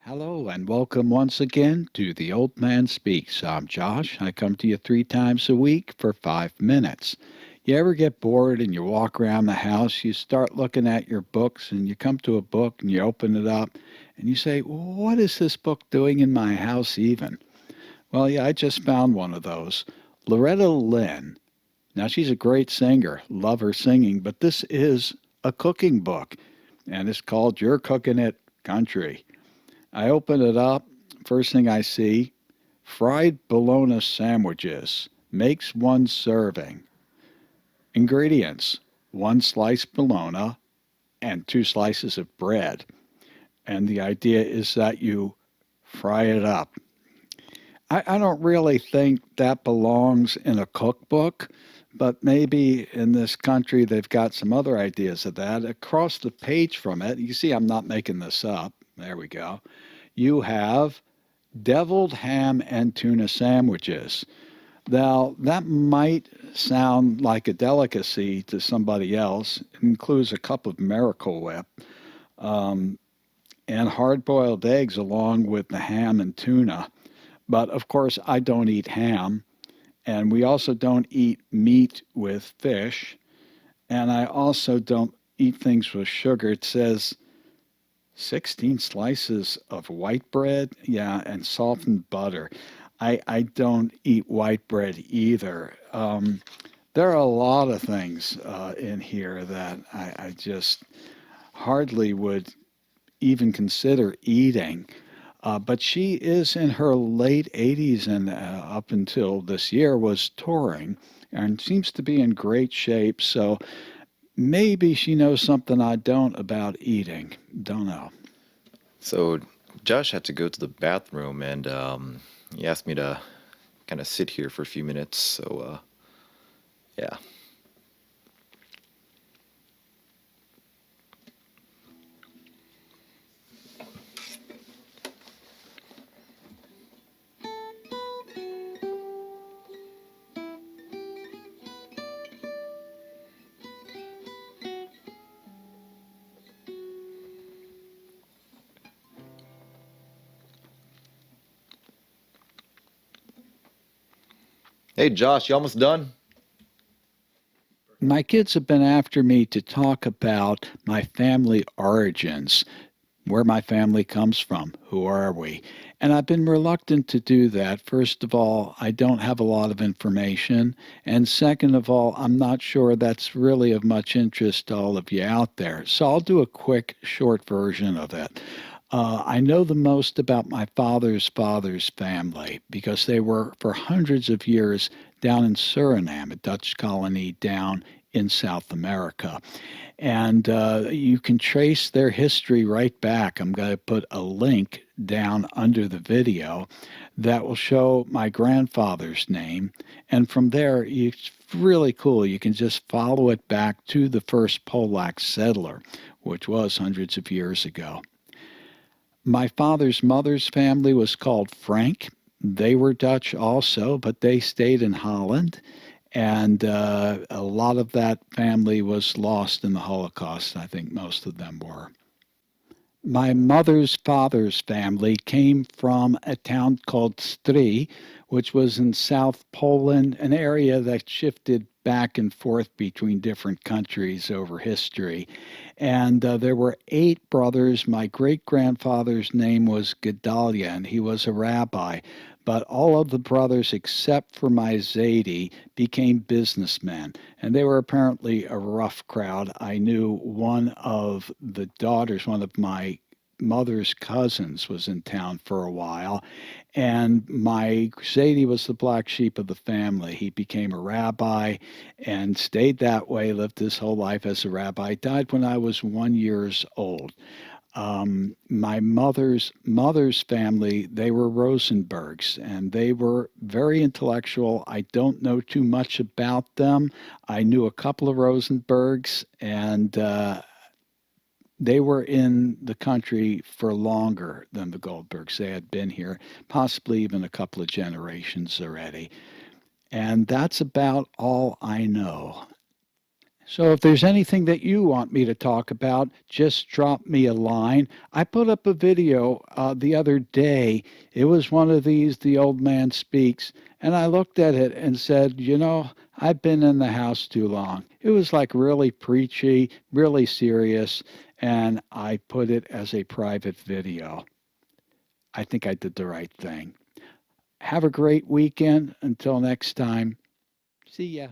Hello and welcome once again to The Old Man Speaks. I'm Josh. I come to you 3 times a week for 5 minutes. You ever get bored and you walk around the house, you start looking at your books and you come to a book and you open it up and you say, "What is this book doing in my house even?" Well, yeah, I just found one of those. Loretta Lynn. Now, she's a great singer, love her singing, but this is a cooking book and it's called You're Cooking It Country. I open it up. First thing I see, fried bologna sandwiches. Makes one serving. Ingredients, one sliced bologna and 2 slices of bread. And the idea is that you fry it up. I don't really think that belongs in a cookbook, but maybe in this country they've got some other ideas of that. Across the page from it, you see I'm not making this up. There we go. You have deviled ham and tuna sandwiches. Now, that might sound like a delicacy to somebody else. It includes a cup of Miracle Whip um, and hard boiled eggs along with the ham and tuna. But of course, I don't eat ham. And we also don't eat meat with fish. And I also don't eat things with sugar. It says 16 slices of white bread, yeah, and softened butter. I don't eat white bread either. There are a lot of things in here that I just hardly would even consider eating. But she is in her late 80s and up until this year was touring and seems to be in great shape. So maybe she knows something I don't about eating. Don't know. So Josh had to go to the bathroom, and he asked me to kind of sit here for a few minutes. So yeah. Hey Josh, you almost done? My kids have been after me to talk about my family origins, where my family comes from, who are we? And I've been reluctant to do that. First of all, I don't have a lot of information. And second of all, I'm not sure that's really of much interest to all of you out there. So I'll do a quick, short version of it. I know the most about my father's family because they were for hundreds of years down in Suriname, a Dutch colony down in South America. And you can trace their history right back. I'm going to put a link down under the video that will show my grandfather's name. And from there, it's really cool. You can just follow it back to the first Polak settler, which was hundreds of years ago. My father's mother's family was called Frank. They were Dutch also, but they stayed in Holland. And a lot of that family was lost in the Holocaust. I think most of them were. My mother's father's family came from a town called Stry, which was in South Poland, an area that shifted back and forth between different countries over history. And there were 8 brothers. My great grandfather's name was Gedalia, and he was a rabbi. But all of the brothers, except for my Zaidi, became businessmen. And they were apparently a rough crowd. I knew one of the daughters, one of my mother's cousins, was in town for a while. And my Zaidi was the black sheep of the family. He became a rabbi and stayed that way, lived his whole life as a rabbi, died when I was 1 years old. My mother's family, they were Rosenbergs, and they were very intellectual. I don't know too much about them. I knew a couple of Rosenbergs, and they were in the country for longer than the Goldbergs. They had been here, possibly even a couple of generations already. And that's about all I know. So if there's anything that you want me to talk about, just drop me a line. I put up a video the other day. It was one of these, The Old Man Speaks, and I looked at it and said, I've been in the house too long. It was like really preachy, really serious, and I put it as a private video. I think I did the right thing. Have a great weekend. Until next time, see ya.